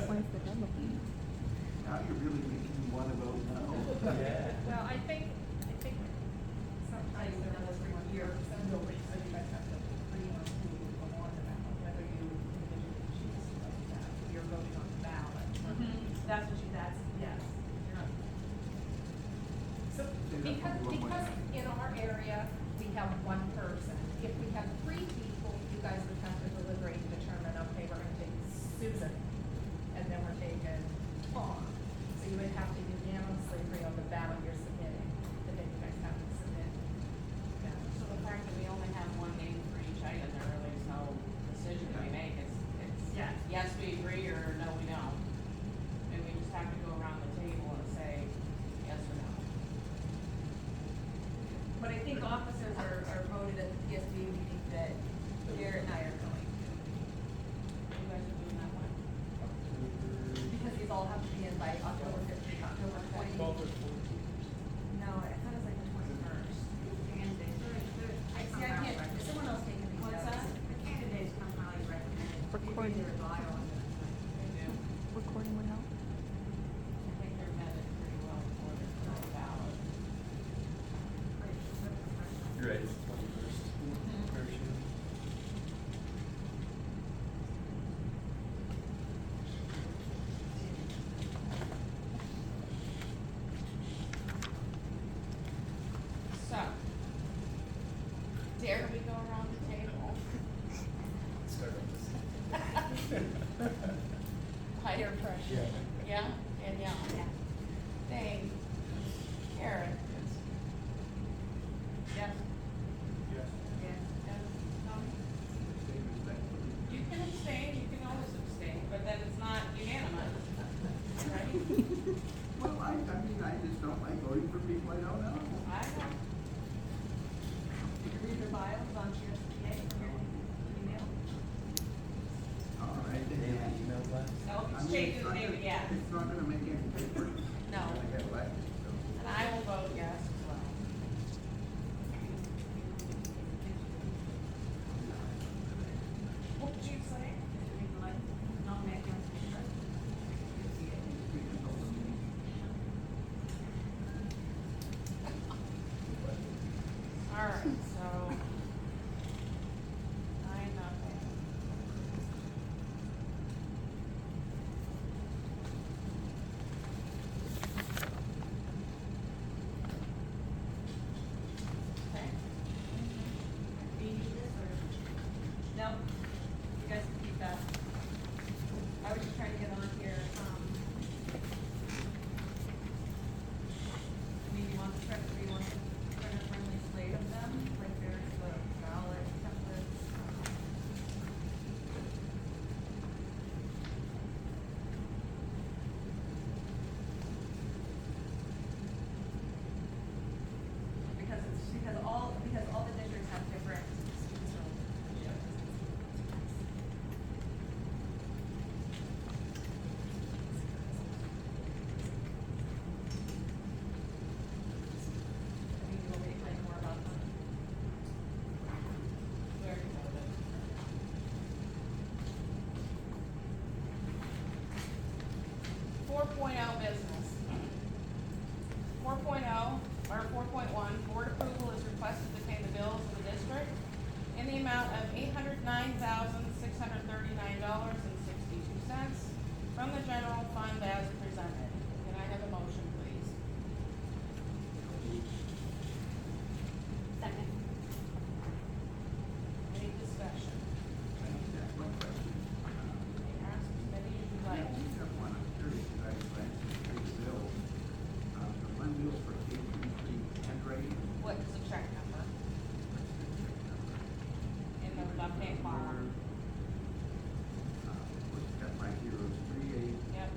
Where's the deadline? Now you're really making me want to vote no. Yeah. Well, I think sometimes there was a year, some buildings, so you guys have to agree on who will go on the ballot, whether you individually choose to vote that, you're voting on the ballot. That's what you, that's, yes. You're not, So, because in our area, we have one person, if we have three people, you guys would have to deliberate and determine, okay, we're gonna take Susan, and then we're taking Tom. So you would have to unanimously agree on the ballot you're submitting, and then you guys have to submit. Yeah. So the fact that we only have one name for each item, there really is no decision we make, it's yes. yes, we agree, or no, we don't. And we just have to go around the table and say yes or no. But I think officers are voted at the PSB meeting that Garrett and I are going to. You guys are doing that one? Because these all have to be in by October 15th, October 20th. 12 or 14. No, I thought it was like the 21st. I see, I can't, is someone else taking these What's notes? that? The candidates come highly recommended. Recording. Either rely on them. They do. Recording would help. I think they're vetted pretty well before they're put on the ballot. You're right, it's 21st. First year. So, dare we go around the table? Start with this. Higher pressure. Yeah. Yeah, Danielle? Yeah. Dave? Karen? Yes. Yes. Yes. Tony? You can abstain, you can always abstain, but then it's not unanimous, right? Well, I mean, I just don't like voting for people I don't know. I know. Did you read your bios on GSTA from your email? All right, then. Daily email blast. No, I it's mean, changed it's the not name, gonna- yeah. It's not gonna make any difference. No. When I get elected, so. And I will vote yes as well. What did you say? Nominate them to be president. All right, so. 9-0. Okay. Do you need this or? No, you guys can keep that. I was just trying to get on here, I mean, you want to print, do you want to print a friendly slate of them, like there's the ballot templates. Because all the districts have different. I mean, you want me to explain more about them? We already voted. 4.0 business. 4.0, or 4.1, board approval is requested to pay the bills of the district in the amount of $809,639.62 from the general fund as presented. Can I have a motion, please? Second. Any discussion? I need to ask one question. Ask as many as you like. I only have one, I'm curious, I glanced through the bill. The one bill for K-23 handwriting. What is the check number in the left-hand column? What's got my zeros, 3831. Yep.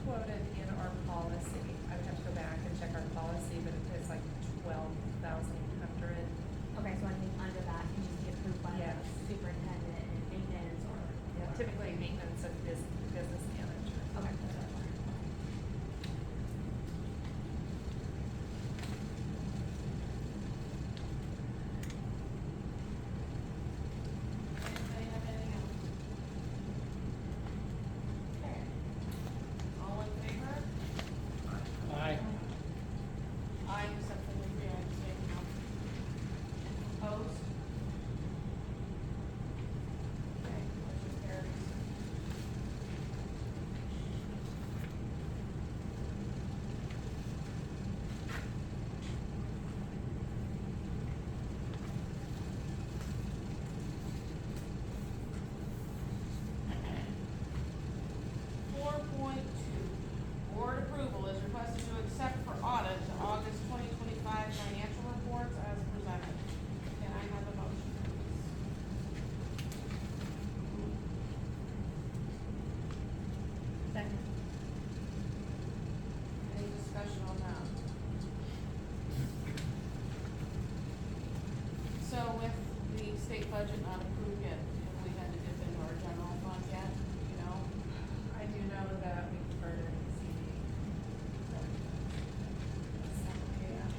quoted in our policy, I would have to go back and check our policy, but it's like 12,100. Okay, so anything under that can just be approved by the Yes. superintendent and maintenance or. Typically maintenance and business manager. Okay, that's what I wanted. Anybody have anything else? Okay. All in favor? Aye. Aye, except for the three I abstained from. Opposed? Okay, motion carries. Four point two, board approval is requested to accept for audit the August 2025 financial reports as presented. Can I have a motion, please? Second. Any discussion on that? So with the state budget not approved yet, have we had to dip into our general fund yet, you know? I do know that we converted CD. Yeah.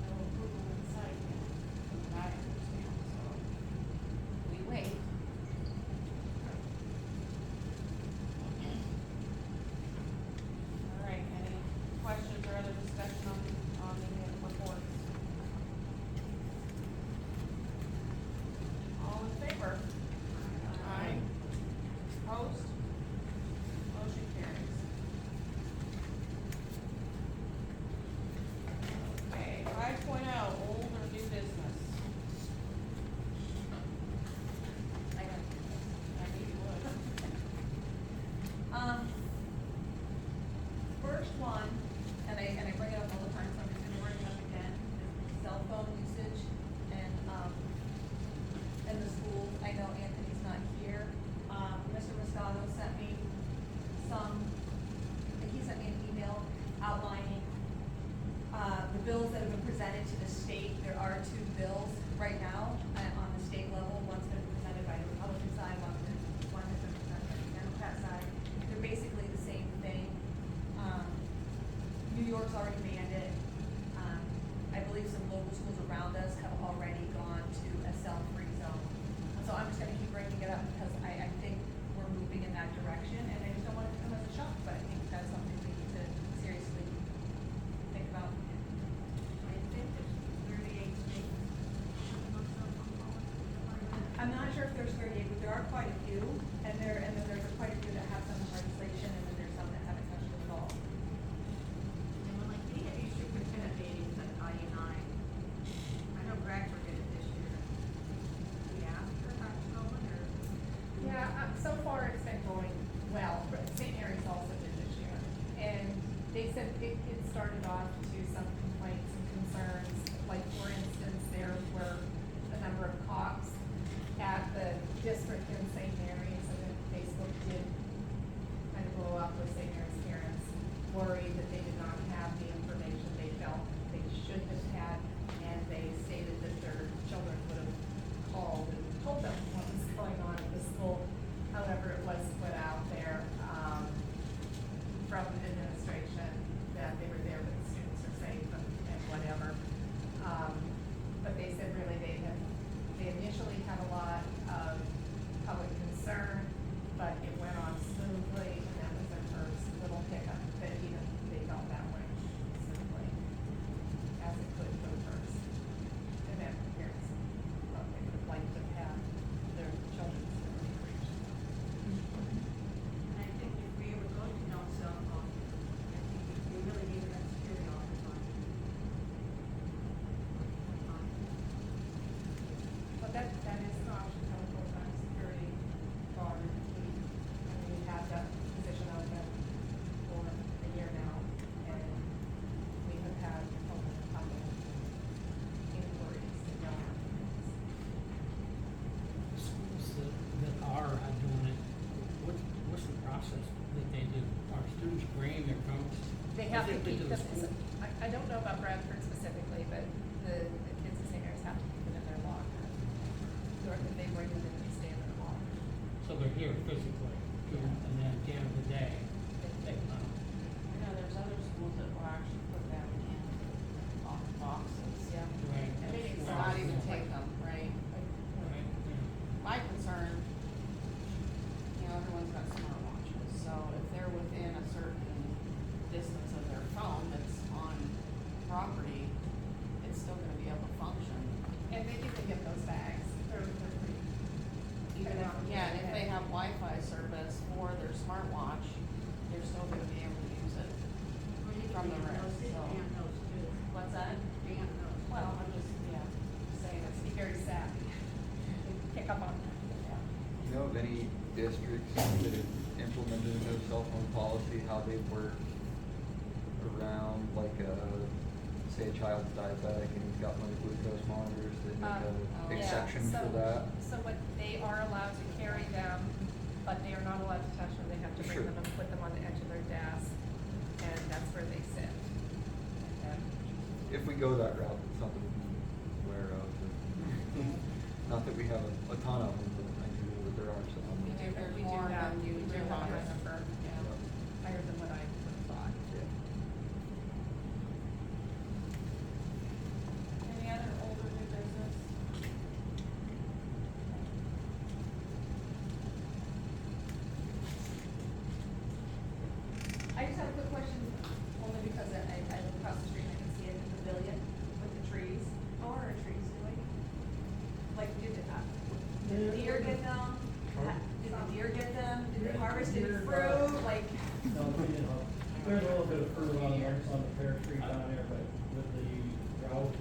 No approval in sight yet, from what I understand, so we wait. All right, any questions or other discussion on the reports? All in favor? Aye. Opposed? Motion carries. Okay, 5.0, old or new business? I got I knew you would. First one, and I bring it up all the time, so I'm just gonna bring it up again, is cell phone usage in the schools. I know Anthony's not here. Mr. Moscato sent me he sent me an email outlining, the bills that have been presented to the state. There are two bills right now, on the state level. One's been presented by the Republican side, one has been presented by the Democrat side. They're basically the same thing. New York's already banned it. I believe some local schools around us have already gone to a cell-free zone. So I'm just gonna keep bringing it up because I think we're moving in that direction, and I just don't want it to come as a shock, but I think that's something we need to seriously think about. I think there's 38 states. I'm not sure if there's 38, but there are quite a few, and then there's quite a few that have some legislation, and then there's some that haven't touched it at all. And when like we have these superintendent meetings at IU9, I know Bradford did it this year. We asked her how it's going or? Yeah, so far it's been going well, but St. Mary's also did this year. And they said it started off to some complaints and concerns, like for instance, there were a number of cops at the district in St. Mary's, and then Facebook did kind of blow up with St. Mary's parents, worried that they did not have the information they felt they should have had, and they stated that their children would have called and told them what was going on at the school. However, it was put out there, from the administration that they were there, but the students are safe and whatever. But they said really they initially had a lot of public concern, but it went on smoothly, and that was their first little hiccup, that even they felt that way smoothly, as it could for the first. And then parents thought they would have liked to have their children's memory reached. And I think if we ever go to no cell phone, I think we really need that security office on. But that is an option, have a full-time security guard Strictly to the because school? I don't know about Bradford specifically, but the kids at St. Mary's have to keep it in their locker. Or if they bring it in, they stay in their locker. So they're here physically, and then at the end of the day, they take them out. I know there's other schools that will actually put them in boxes. Yeah. Right. And maybe That's not where- even take them, right? Right, yeah. My concern, you know, everyone's got smartwatches, so if they're within a certain distance of their phone that's on property, it's still gonna be able to function. And maybe they get those bags, they're pretty. Even if, yeah, and if they have Wi-Fi service for their smartwatch, they're still gonna be able to use it. From the rest, so. Dan knows too. What's that? Dan knows. Well, I'm just, yeah, saying Let's it's, be very savvy. They pick up on that. You know of any districts that have implemented a no cell phone policy, how they work around, like, say a child's diabetic and he's got one of the glucose monitors, they make a Yeah, exception so- for that? So what, they are allowed to carry them, but they are not allowed to touch them, they have to bring Sure. them and put them on the edge of their desk, and that's where they sit. And If we go that route, it's something to be aware of. Not that we have a ton of them, but I do know that there are some. we do, there's we do more have, than you we do do have on a it. number, Yeah. higher than what I would have thought. Yeah. Any other older new business? I just have a quick question, only because I live across the street and I can see it in the pavilion with the trees. How are our trees doing? Like, did the deer get them? Did the deer get them? Did they harvest any fruit? Like, No, we didn't, there's a little bit of fruit on the pear tree down there, but with the drought,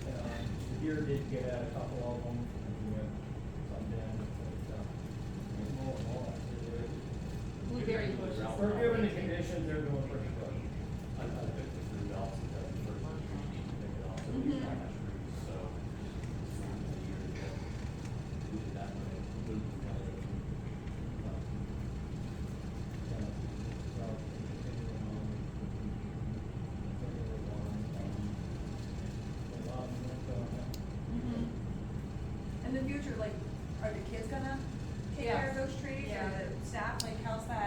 the deer did get at a couple of them, and we had some damage, but, more, Blueberry bushes. we're given the conditions, they're doing pretty good. I picked the fruit out, so that the first tree need to pick it off, so we got my trees, so. It's not a year ago, we did that, but it moved the color. in the future, like, are the kids gonna take care of those trees? Yeah. Or the staff, like, how's that?